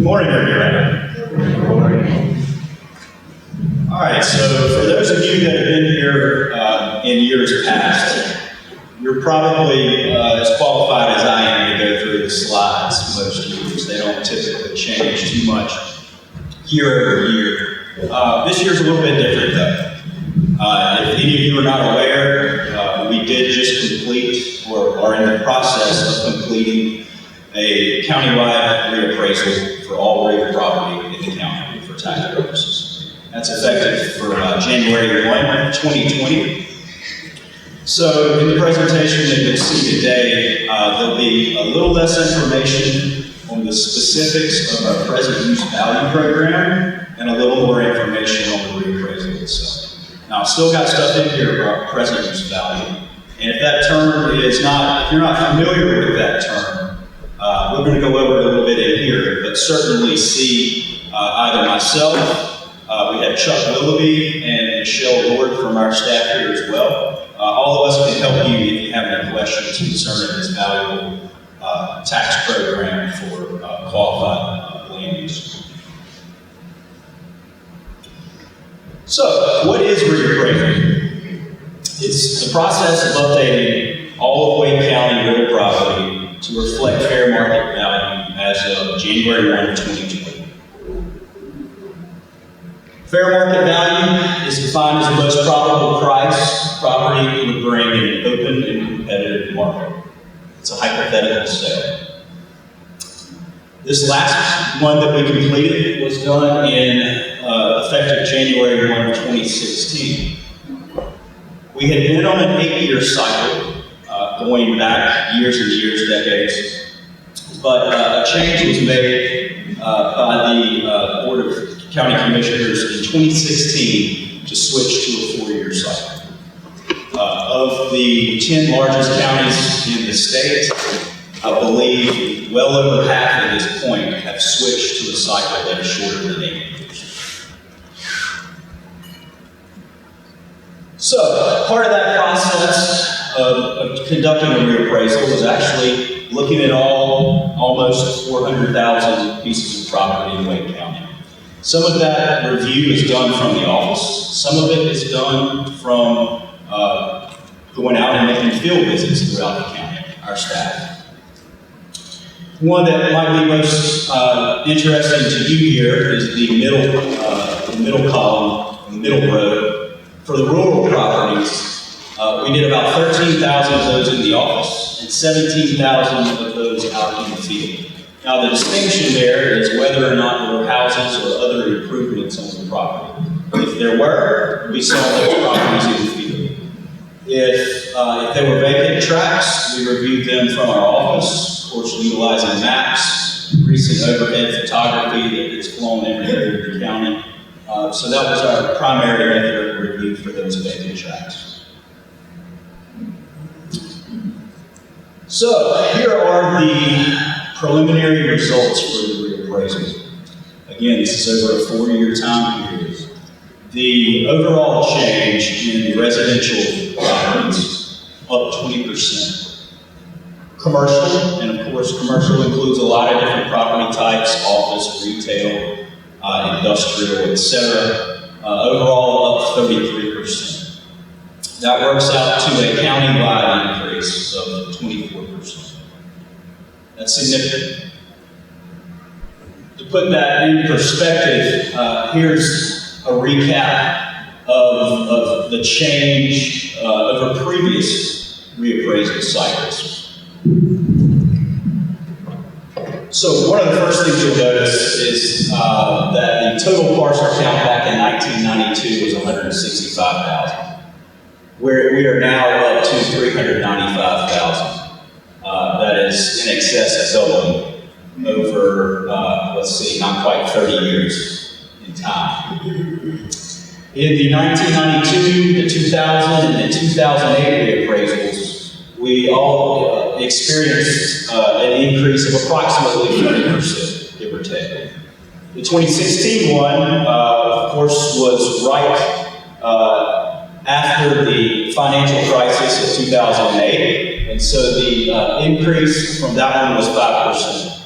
Good morning, everybody. Good morning. All right, so for those of you that have been here in years past, you're probably as qualified as I am to go through the slides most years. They don't typically change too much year over year. This year's a little bit different, though. If any of you are not aware, we did just complete, or are in the process of completing, a countywide reappraisal for all real property in the county for tax purposes. That's effective for January 1, 2020. So in the presentation that you'll see today, there'll be a little less information on the specifics of our present use value program and a little more information on the reappraisal itself. Now, I've still got stuff in here about present use value. And if that term is not, if you're not familiar with that term, we're going to go over it a little bit in here, but certainly see either myself, we have Chuck Willoughby and Michelle Lord from our staff here as well. All of us can help you if you have any questions concerning this valuable tax program for qualified land use. So, what is reappraisal? It's the process of updating all of Wayne County real property to reflect fair market value as of January 1, 2020. Fair market value is defined as the most probable price property would bring in an open and competitive market. It's a hypothetical sale. This last one that we completed was done in effective January 1, 2016. We had been on an 8-year cycle, going back years and years, decades, but a change was made by the Board of County Commissioners in 2016 to switch to a 4-year cycle. Of the 10 largest counties in the state, I believe well over half at this point have switched to a cycle that is shorter than 8 years. So, part of that process of conducting a reappraisal was actually looking at almost 400,000 pieces of property in Wayne County. Some of that review is done from the office. Some of it is done from going out and making field visits throughout the county, our staff. One that might be most interesting to you here is the middle column, the middle row. For the rural properties, we did about 13,000 of those in the office and 17,000 of those out in the field. Now, the distinction there is whether or not there were houses or other improvements on the property. If there were, we saw those properties in the field. If they were vacant tracts, we reviewed them from our office, of course, utilizing maps, recent overhead photography that is flown everywhere in the county. So that was our primary method of review for those vacant tracts. So here are the preliminary results for the reappraisal. Again, this is over a 4-year time period. The overall change in the residential properties, up 20%. Commercial, and of course commercial includes a lot of different property types, office, retail, industrial, etc. Overall, up 33%. That works out to a county-wide increase of 24%. That's significant. To put that in perspective, here's a recap of the change over previous reappraisal cycles. So one of the first things you'll notice is that the total parcel count back in 1992 was 165,000. Where we are now up to 395,000. That is in excess of doubling over, not quite 30 years in time. In the 1992, the 2000, and the 2008 reappraisals, we all experienced an increase of approximately 30%, give or take. The 2016 one, of course, was right after the financial crisis of 2008, and so the increase from that one was 5%.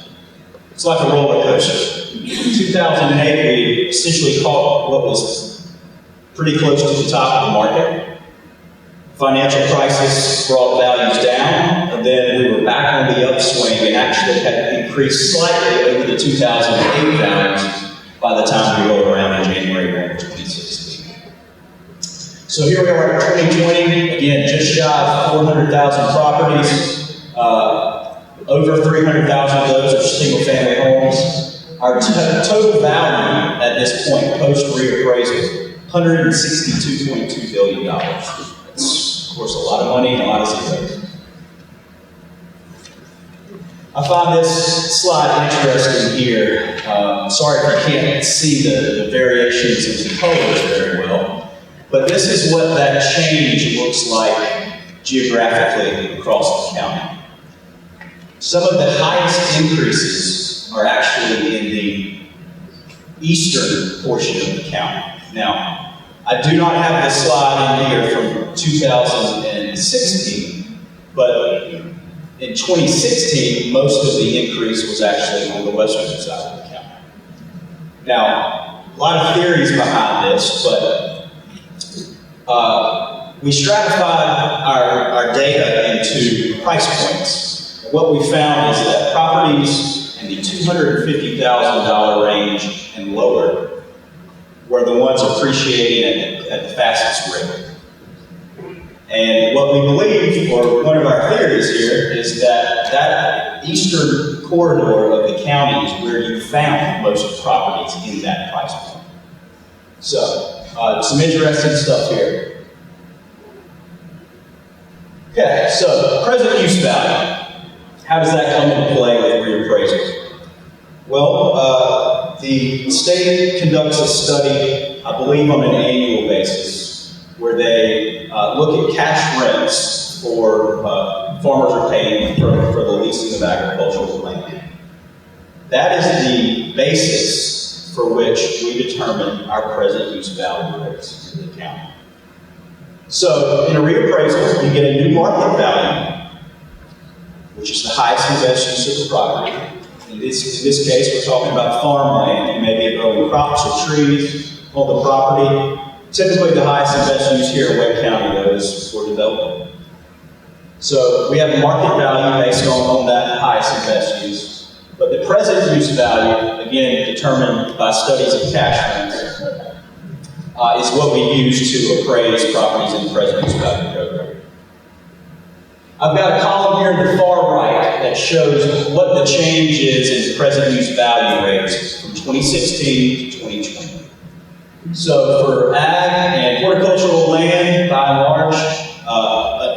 It's like a roller coaster. In 2008, we essentially caught what was pretty close to the top of the market. Financial crisis brought values down, and then we were back on the upswing and actually had increased slightly over the 2008 values by the time we rolled around in January of 2016. So here we are in 2020, again, just shy of 400,000 properties. Over 300,000 of those are single-family homes. Our total value at this point, post-reappraisal, $162.2 billion. That's, of course, a lot of money and a lot of zeros. I find this slide interesting here. Sorry if you can't see the variations in the colors very well, but this is what that change looks like geographically across the county. Some of the highest increases are actually in the eastern portion of the county. Now, I do not have this slide in here from 2016, but in 2016, most of the increase was actually on the western side of the county. Now, a lot of theories behind this, but we stratified our data into price points. What we found is that properties in the $250,000 range and lower were the ones appreciating at the fastest rate. And what we believe, or one of our theories here, is that that eastern corridor of the county is where you found most properties in that price point. So, some interesting stuff here. Okay, so present use value. How does that come into play with reappraisal? Well, the state conducts a study, I believe on an annual basis, where they look at cash rents for farmers are paying for the leasing of agricultural land. That is the basis for which we determine our present use value rates in the county. So in a reappraisal, you get a new market value, which is the highest and best use of the property. In this case, we're talking about farmland. You may be growing crops or trees on the property. Typically, the highest and best use here in Wake County, though, is for development. So we have a market value based on that highest and best use. But the present use value, again, determined by studies of cash rents, is what we use to appraise properties in the present use value program. I've got a column here in the far right that shows what the change is in present use value rates from 2016 to 2020. So for ag and horticultural land, by and large,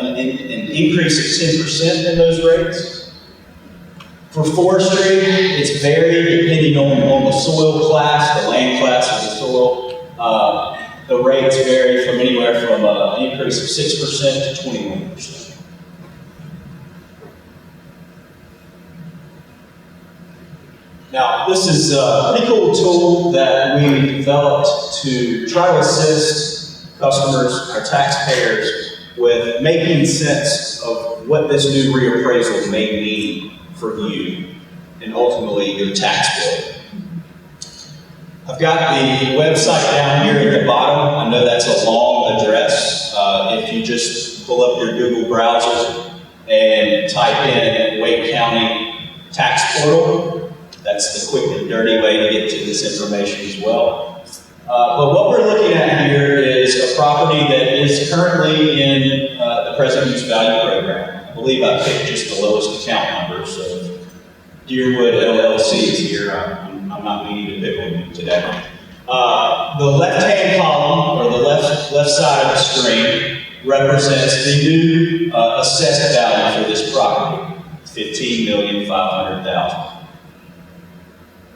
an increase of 10% in those rates. For forestry, it's varied depending on the soil class, the land class of the soil. The rates vary from anywhere from an increase of 6% to 21%. Now, this is a pretty cool tool that we developed to try to assist customers, our taxpayers, with making sense of what this new reappraisal may mean for you and ultimately your tax bill. I've got the website down here at the bottom. I know that's a long address. If you just pull up your Google browser and type in Wake County Tax Portal, that's the quick and dirty way to get to this information as well. But what we're looking at here is a property that is currently in the present use value program. I believe I picked just the lowest account number, so Deerwood LLC is here. I'm not meaning to pick one today. The left-hand column, or the left side of the screen, represents the new assessed value for this property, $15,500,000.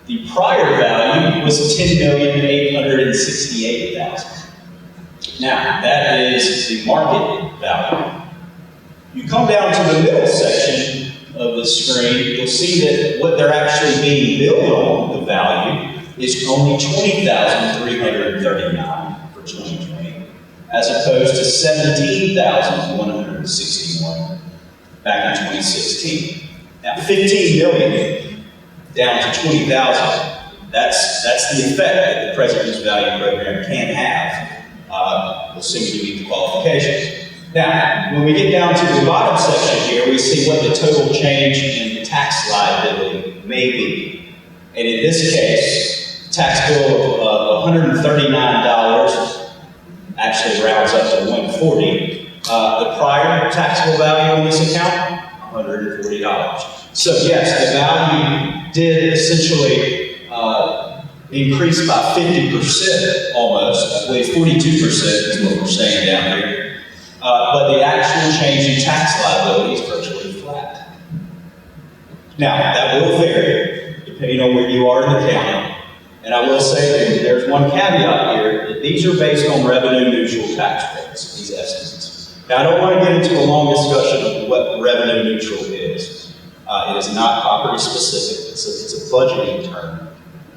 The prior value was $10,868,000. Now, that is the market value. You come down to the middle section of the screen, you'll see that what they're actually being billed on, the value, is only $20,339 for 2020, as opposed to $17,161 back in 2016. Now, $15 million down to $20,000. That's the effect that the present use value program can have, assuming you meet the qualifications. Now, when we get down to the bottom section here, we see what the total change in tax liability may be. And in this case, tax bill of $139 actually rounds up to $140. The prior taxable value on this account, $140. So yes, the value did essentially increase by 50% almost. I believe 42% is what we're saying down here. But the actual change in tax liability is virtually flat. Now, that will vary depending on where you are in the county. And I will say that there's one caveat here, that these are based on revenue neutral tax rates, these estimates. Now, I don't want to get into a long discussion of what revenue neutral is. It is not property specific, it's a budgeting term.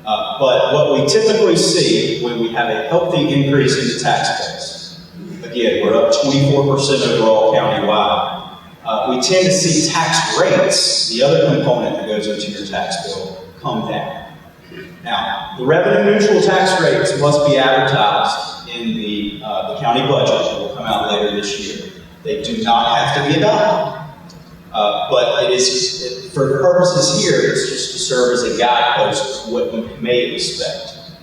But what we typically see when we have a healthy increase in the tax base, again, we're up 24% overall countywide, we tend to see tax rates, the other component that goes into your tax bill, come down. Now, the revenue neutral tax rates must be advertised in the county budget that will come out later this year. They do not have to be adopted. But it is, for the purposes here, it's just to serve as a guidepost of what you may expect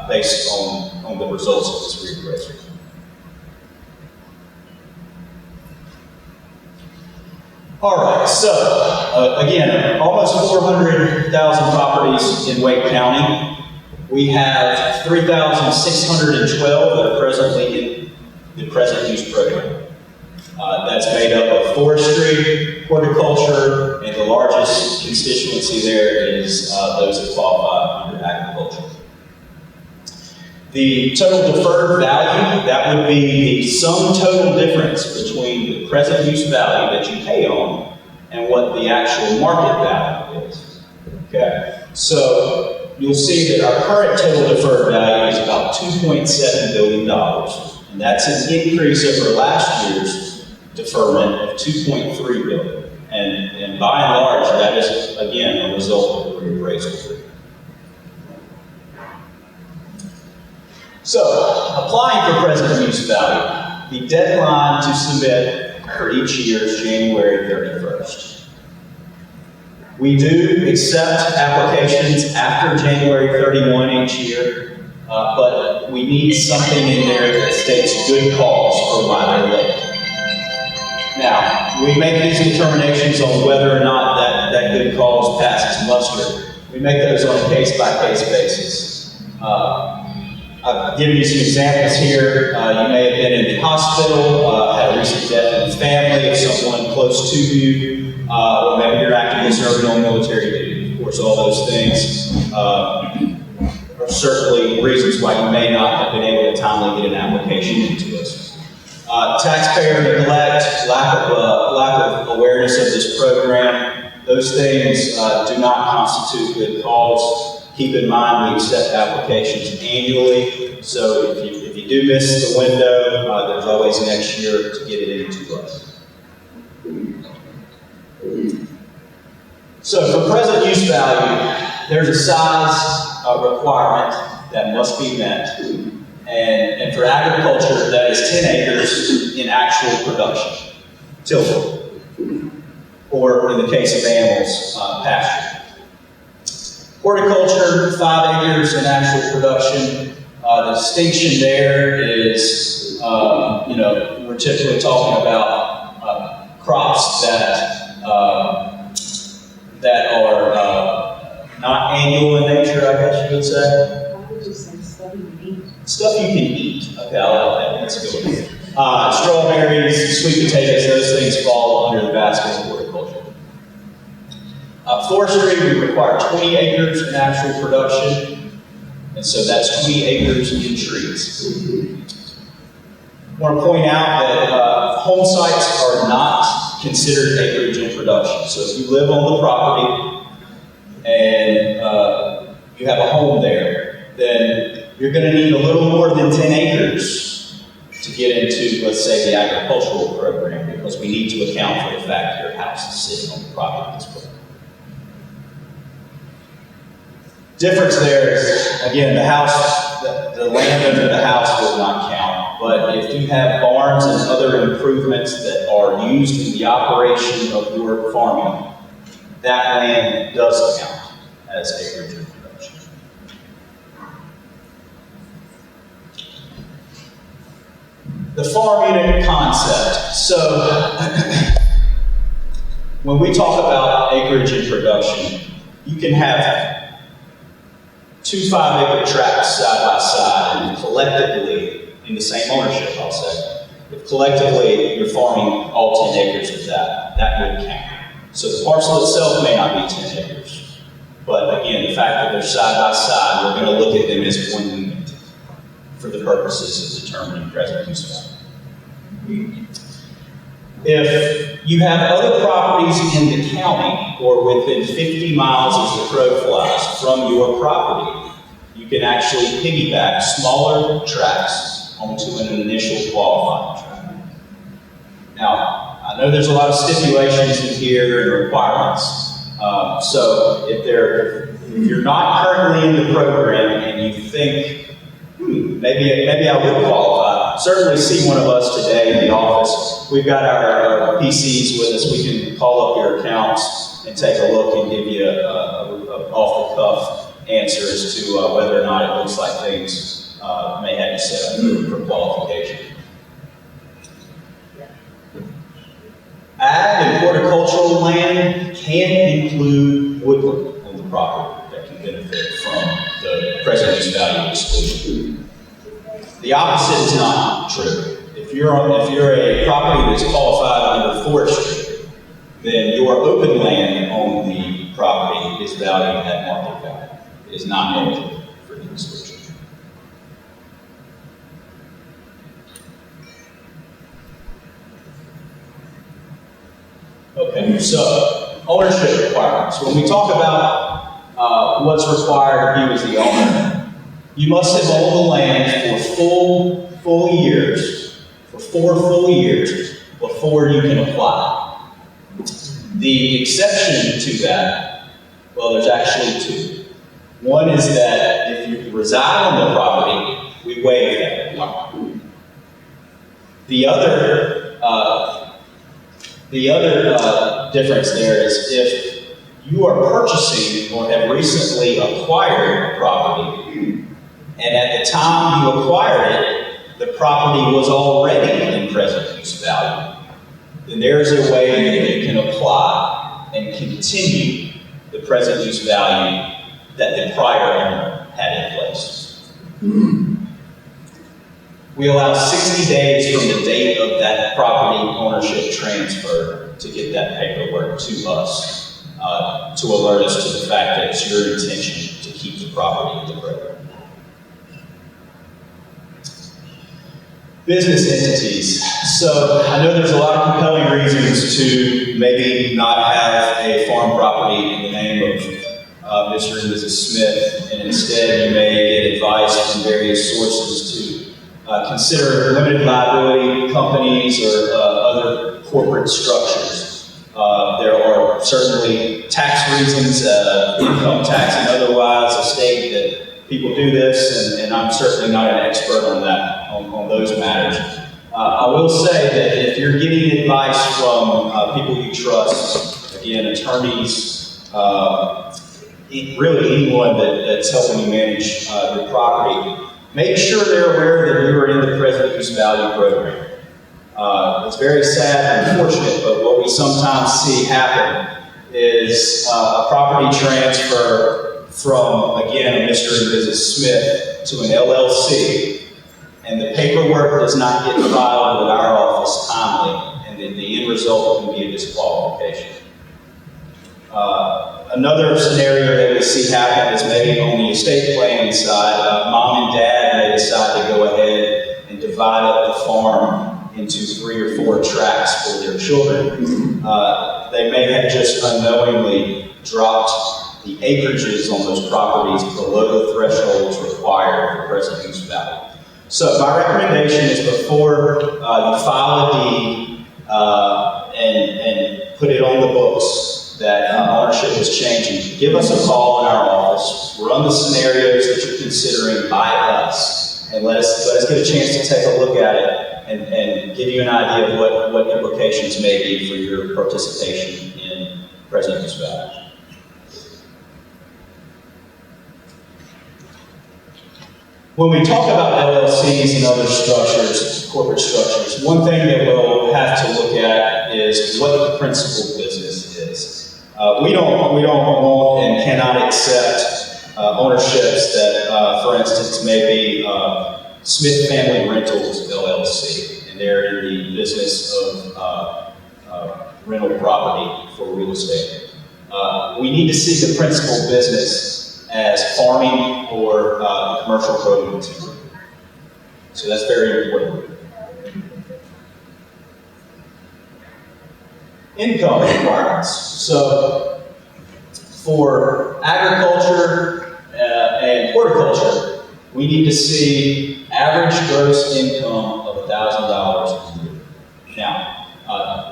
based on the results of this reappraisal. All right, so again, almost 400,000 properties in Wake County. We have 3,612 that are presently in the present use program. That's made up of forestry, horticulture, and the largest constituency there is those that qualify under agriculture. The total deferred value, that would be the sum total difference between the present use value that you pay on and what the actual market value is. Okay, so you'll see that our current total deferred value is about $2.7 billion, and that's an increase over last year's deferment of $2.3 billion. And by and large, that is, again, a result of the reappraisal. So, applying for present use value, the deadline to submit for each year is January 31st. We do accept applications after January 31 each year, but we need something in there that states good cause for why they're late. Now, we make these determinations on whether or not that good cause passes muster. We make those on a case-by-case basis. I've given you some examples here. You may have been in the hospital, had a recent death in the family of someone close to you, or maybe you're actively serving on military duty. Of course, all those things are certainly reasons why you may not have been able to timely get an application into us. Taxpayer neglect, lack of awareness of this program, those things do not constitute good cause. Keep in mind we accept applications annually, so if you do miss the window, there's always next year to get it into us. So for present use value, there's a size requirement that must be met. And for agriculture, that is 10 acres in actual production, tillable, or in the case of animals, pasture. Horticulture, 5 acres in actual production. The distinction there is, we're typically talking about crops that are not annual in nature, I guess you would say. Stuff you can eat. Okay, I like that. That's good. Strawberries, sweet potatoes, those things fall under the basket of horticulture. Forestry, we require 20 acres in actual production, and so that's 20 acres in trees. I want to point out that home sites are not considered acreage in production. So if you live on the property and you have a home there, then you're going to need a little more than 10 acres to get into, let's say, the agricultural program, because we need to account for the fact that your house is sitting on the property at this point. Difference there is, again, the house, the land under the house does not count. But if you have barns and other improvements that are used in the operation of your farming, that land does count as acreage of production. The farm unit concept. So, when we talk about acreage in production, you can have 2 5-acre tracts side by side, and collectively, in the same ownership, I'll say, if collectively you're farming all 10 acres of that, that would count. So the parcel itself may not be 10 acres, but again, the fact that they're side by side, we're going to look at them as one unit for the purposes of determining present use value. If you have other properties in the county or within 50 miles as the crow flies from your property, you can actually piggyback smaller tracts onto an initial qualifying tract. Now, I know there's a lot of stipulations in here and requirements. So if you're not currently in the program and you think, maybe I would qualify, certainly see one of us today in the office. We've got our PCs with us. We can call up your accounts and take a look and give you a off-the-cuff answer as to whether or not it looks like things may have you set up for qualification. Ag and horticultural land can include woodland on the property that can benefit from the present use value exclusion. The opposite is not true. If you're a property that's qualified under forestry, then your open land on the property is valued at market value. It is not eligible for the exclusion. Okay, so ownership requirements. When we talk about what's required of you as the owner, you must have owned the land for full years, for 4 full years, before you can apply. The exception to that, well, there's actually 2. One is that if you reside on the property, we waive that requirement. The other difference there is if you are purchasing or have recently acquired property, and at the time you acquired it, the property was already in present use value, then there is a way that you can apply and continue the present use value that the prior owner had in place. We allow 60 days from the date of that property ownership transfer to get that paperwork to us, to alert us to the fact that it's your intention to keep the property in the program. Business entities. So I know there's a lot of compelling reasons to maybe not have a farm property in the name of Mr. and Mrs. Smith, and instead you may get advice from various sources to consider limited liability companies or other corporate structures. There are certainly tax reasons, income tax and otherwise, a state that people do this, and I'm certainly not an expert on that, on those matters. I will say that if you're getting advice from people you trust, again, attorneys, really anyone that's helping you manage your property, make sure they're aware that you are in the present use value program. It's very sad and unfortunate, but what we sometimes see happen is a property transfer from, again, a Mr. and Mrs. Smith to an LLC, and the paperwork does not get filed with our office timely, and then the end result can be a disqualification. Another scenario that we see happen is maybe on the estate planning side, mom and dad may decide to go ahead and divide up the farm into 3 or 4 tracts for their children. They may have just unknowingly dropped the acreages on those properties below the thresholds required for present use value. So my recommendation is before you file a deed and put it on the books, that ownership is changing, give us a call in our office, run the scenarios that you're considering by us, and let us get a chance to take a look at it and give you an idea of what implications may be for your participation in President's Valley. When we talk about LLCs and other structures, corporate structures, one thing that we'll have to look at is what the principal business is. We don't want and cannot accept ownerships that, for instance, may be Smith Family Rentals LLC, and they're in the business of rental property for real estate. We need to see the principal business as farming or commercial produce. So that's very important. Income requirements. So for agriculture and horticulture, we need to see average gross income of $1,000 a year. Now,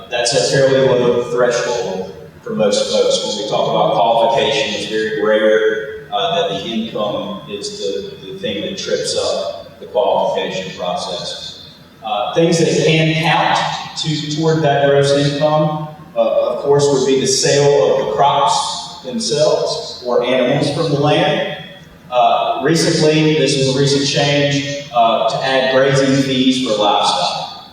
that's a fairly low threshold for most folks. When we talk about qualification, it's very rare that the income is the thing that trips up the qualification process. Things that can count toward that gross income, of course, would be the sale of the crops themselves or animals from the land. Recently, this is a recent change, to add grazing fees for livestock.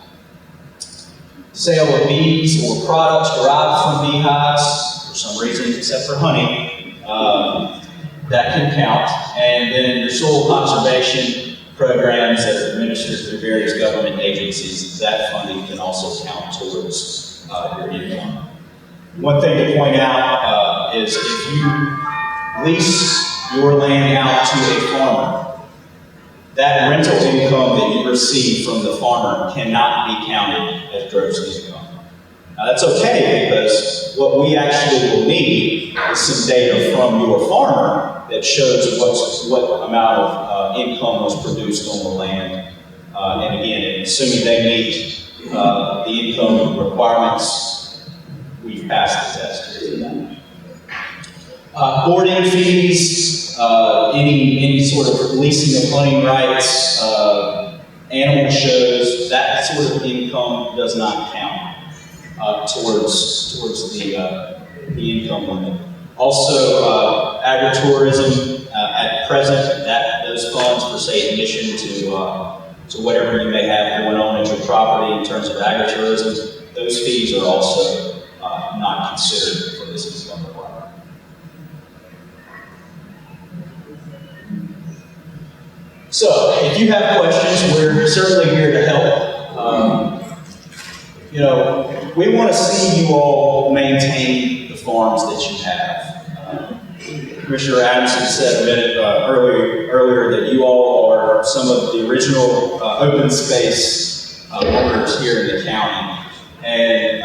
Sale of bees or products derived from beehives, for some reason, except for honey, that can count. And then your soil conservation programs that are administered through various government agencies, that funding can also count towards your income. One thing to point out is if you lease your land out to a farmer, that rental income that you receive from the farmer cannot be counted as gross income. Now that's okay, because what we actually will need is some data from your farmer that shows what amount of income was produced on the land. And again, assuming they meet the income requirements, we've passed the test here. Boarding fees, any sort of leasing of hunting rights, animal shows, that sort of income does not count towards the income limit. Also, agritourism, at present, those funds for, say, admission to whatever you may have going on at your property in terms of agritourism, those fees are also not considered for this income requirement. So, if you have questions, we're certainly here to help. We want to see you all maintain the farms that you have. Commissioner Adamson said a minute earlier that you all are some of the original open space owners here in the county. And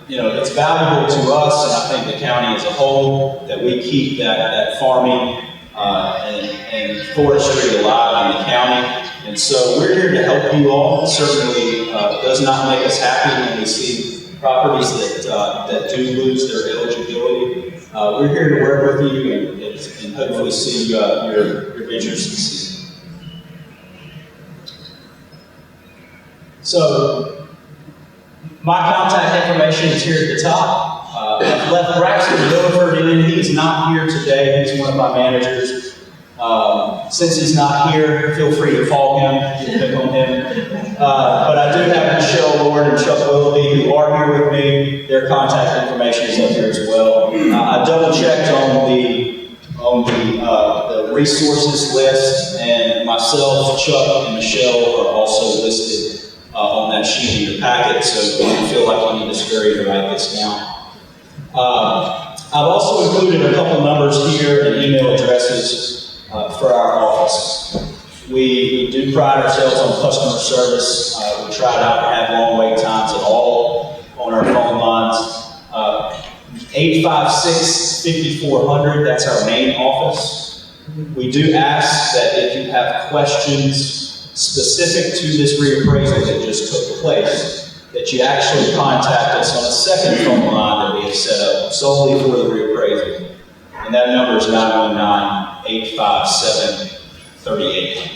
it's valuable to us, and I think the county as a whole, that we keep that farming and forestry alive in the county. And so we're here to help you all. It certainly does not make us happy when we see properties that do lose their eligibility. We're here to work with you and hopefully see your ventures succeed. So, my contact information is here at the top. I've left Braxton Williford in. He is not here today. He's one of my managers. Since he's not here, feel free to call him, pick on him. But I do have Michelle Ward and Chuck Willoughby who are here with me. Their contact information is up here as well. I double checked on the resources list, and myself, Chuck, and Michelle are also listed on that sheet in your packet, so if you feel like you need to scurry to write this down. I've also included a couple numbers here and email addresses for our office. We do pride ourselves on customer service. We try not to have long wait times at all on our phone lines. 856-5400, that's our main office. We do ask that if you have questions specific to this reappraisal that just took place, that you actually contact us on a second phone line that we have set up solely for the reappraisal. And that number is 919-857-3800.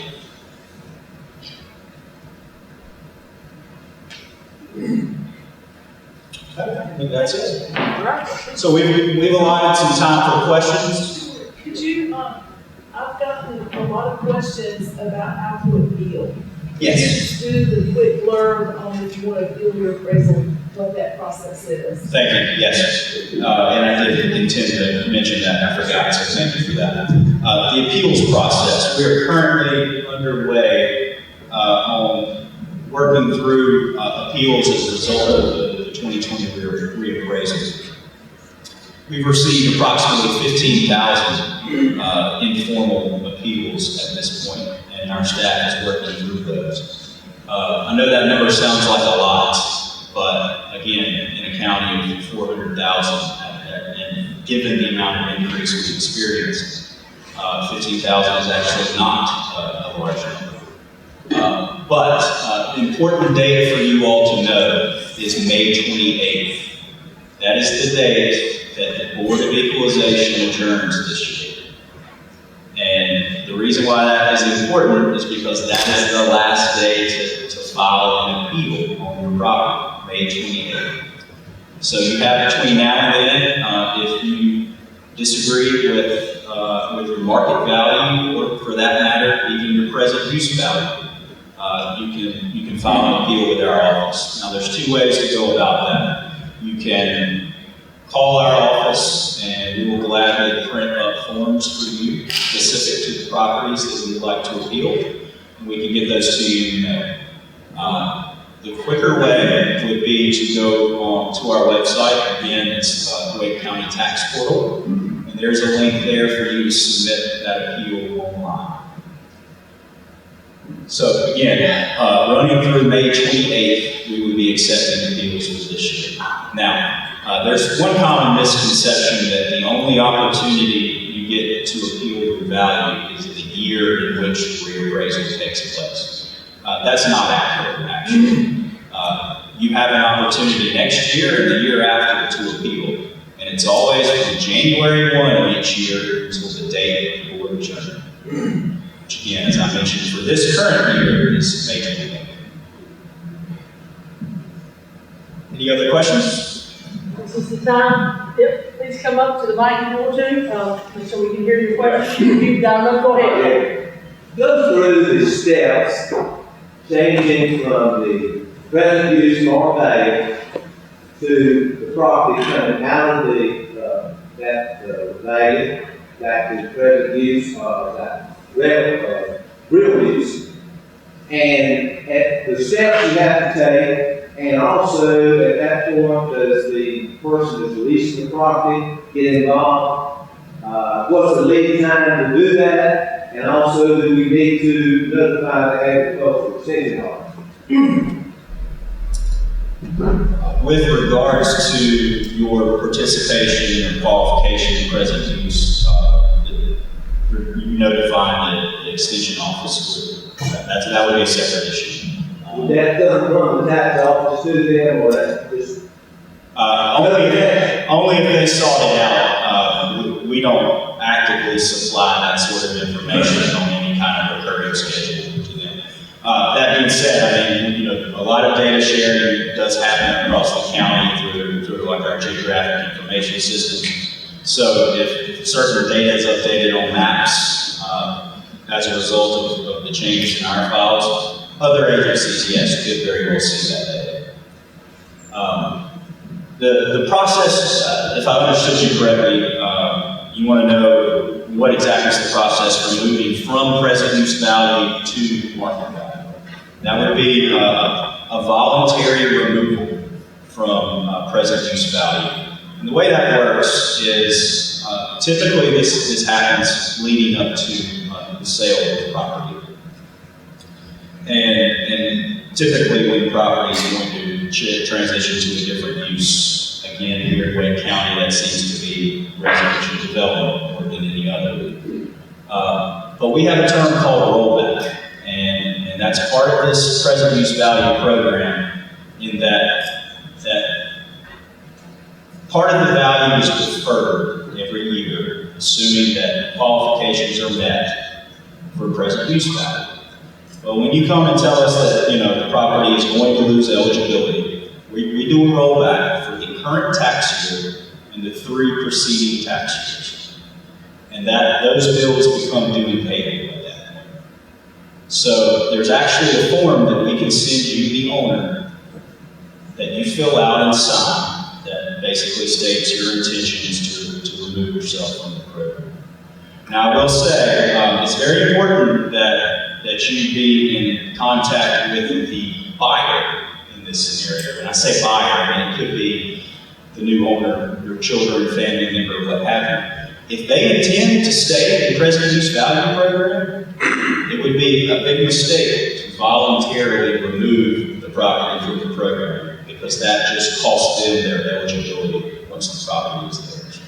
I think that's it. So we've allotted some time for questions. Could you, I've gotten a lot of questions about how to appeal. Yes. Could you do the quick blurb on if you want to appeal your appraisal, what that process is? Thank you, yes. And I did intend to mention that, I forgot, so thank you for that. The appeals process, we are currently underway on working through appeals as a result of the 2020 reappraisal. We've received approximately 15,000 informal appeals at this point, and our staff is working through those. I know that number sounds like a lot, but again, in a county of 400,000, and given the amount of increase we've experienced, 15,000 is actually not a large number. But the important date for you all to know is May 28th. That is the date that the Board of Equalization adjourns this year. And the reason why that is important is because that is the last day to file an appeal on your property, May 28th. So you have between now and then, if you disagree with your market value, or for that matter, even your present use value, you can file an appeal with our office. Now there's two ways to go about that. You can call our office and we will gladly print up forms for you specific to the properties that you'd like to appeal, and we can get those to you in the mail. The quicker way would be to go to our website. Again, it's Witt County Tax Portal, and there's a link there for you to submit that appeal online. So again, running through May 28th, we would be accepting appeals for this year. Now, there's one common misconception that the only opportunity you get to appeal your value is the year in which reappraisal takes place. That's not accurate, actually. You have an opportunity next year and the year after to appeal, and it's always from January 1 of each year until the date of the board adjournment. Which again, as I mentioned, for this current year is May 28th. Any other questions? This is the time. Yep, please come up to the mic if you want to, so we can hear your question. If you've got enough, go ahead. Go through the steps, changing from the present use market value to the property coming out of the that value back to the present use of that real use, and at the steps you have to take, and also at that point, does the person that's leasing the property get involved? What's the lead time to do that? And also, do we need to notify the agricultural extension office? With regards to your participation and qualification in present use, you notify the extension office. That would be a separate issue. That doesn't run the tax office to them, or that's just only if they sought it out. We don't actively supply that sort of information on any kind of recurring schedule to them. That being said, I mean, a lot of data sharing does happen across the county through like our geographic information systems. So if certain data is updated on maps as a result of the changes in our files, other agencies, yes, could very well see that data. The process, if I understood you correctly, you want to know what exactly is the process for moving from present use value to market value. That would be a voluntary removal from present use value. And the way that works is typically this happens leading up to the sale of the property. And typically when the property is going to transition to a different use, again, here in Witt County, that seems to be residential development more than any other. But we have a term called rollback, and that's part of this present use value program, in that Part of the value is deferred every year, assuming that qualifications are met for present use value. But when you come and tell us that, the property is going to lose eligibility, we do a rollback for the current tax year and the 3 preceding tax years. And those bills become due and payable at that point. So there's actually a form that we can send you, the owner, that you fill out and sign that basically states your intention is to remove yourself from the program. Now, I will say, it's very important that you be in contact with the buyer in this scenario. When I say buyer, I mean it could be the new owner, your children, family member, what have you. If they intend to stay in the present use value program, it would be a big mistake to voluntarily remove the property from the program, because that just costs them their eligibility once the property is theirs.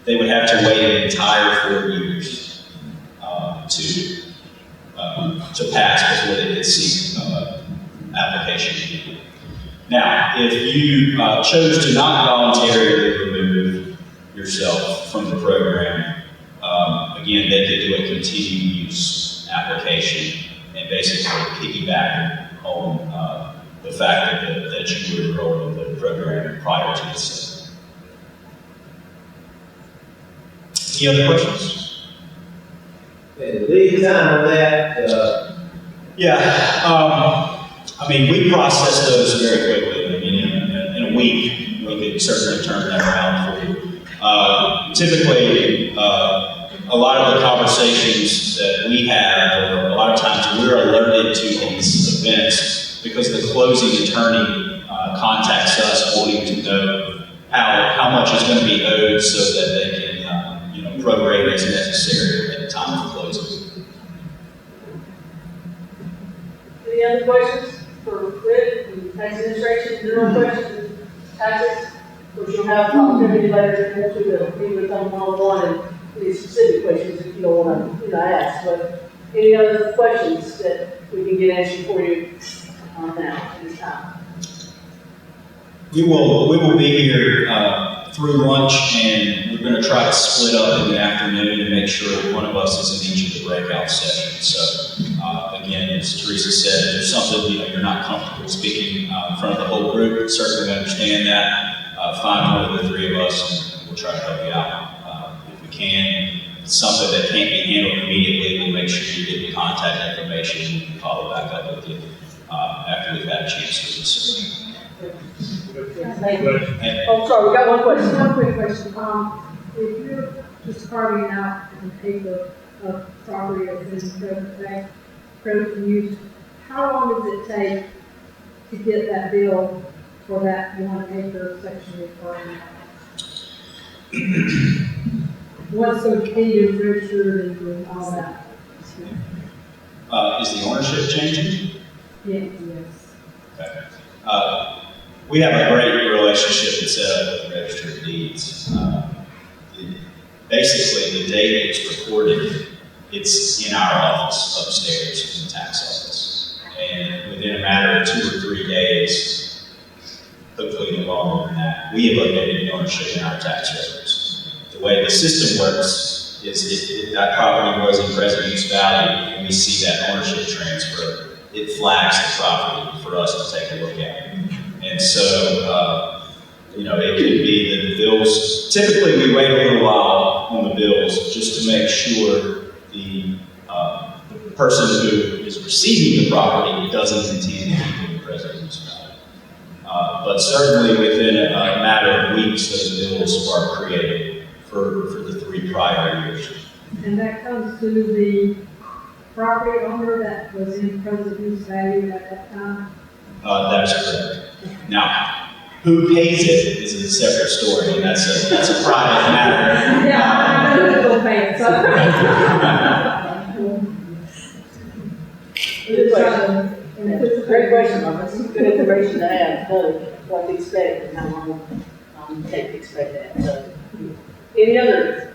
They would have to wait an entire 4 years to pass before they could seek application. Now, if you chose to not voluntarily remove yourself from the program, again, they could do a continued use application and basically piggyback on the fact that you were enrolled in the program prior to this. Any other questions? And the lead time on that, I mean, we process those very quickly. I mean, in a week, we could certainly turn that around for you. Typically, a lot of the conversations that we have, or a lot of times we're alerted to these events because the closing attorney contacts us wanting to know how much is going to be owed so that they can, prorate as necessary at the time of closing. Any other questions for Witt, tax administration, general questions, taxes? Which you'll have opportunity later if you want to, meet with them one-on-one and any specific questions if you don't want to, ask. But any other questions that we can get answered for you now at this time? We will be here through lunch, and we're going to try to split up in the afternoon and make sure that one of us is in each of the breakout sessions. So again, as Teresa said, if there's something you're not comfortable speaking in front of the whole group, certainly understand that. Find one of the 3 of us, and we'll try to help you out if we can. If it's something that can't be handled immediately, we'll make sure you get the contact information and follow back up with you after we've had a chance to listen. Thank you. Oh, sorry, we got one question. One quick question. If you're just carving out an acre of property that's in present use, how long does it take to get that bill for that 1 acre section you're carving out? Once the deed is registered and all that? Is the ownership changing? Yes. Okay. We have a great relationship and set up with the Register of Deeds. Basically, the date it's recorded, it's in our office upstairs in the tax office. And within a matter of 2 or 3 days, hopefully no longer than that, we have updated the ownership in our tax records. The way the system works is if that property was in present use value and we see that ownership transfer, it flags the property for us to take a look at. And so, it could be that the bills, typically we wait a little while on the bills just to make sure the person who is receiving the property doesn't intend to keep the present use value. But certainly within a matter of weeks, those bills are created for the 3 prior years. And that comes to the property owner that was in present use value at that time? That's correct. Now, who pays it is a separate story, and that's a private matter. Yeah, I know who's going to pay it, so. Good question. Great question, Robert. It's good information to have, what to expect and how long it take to expect that. So, any other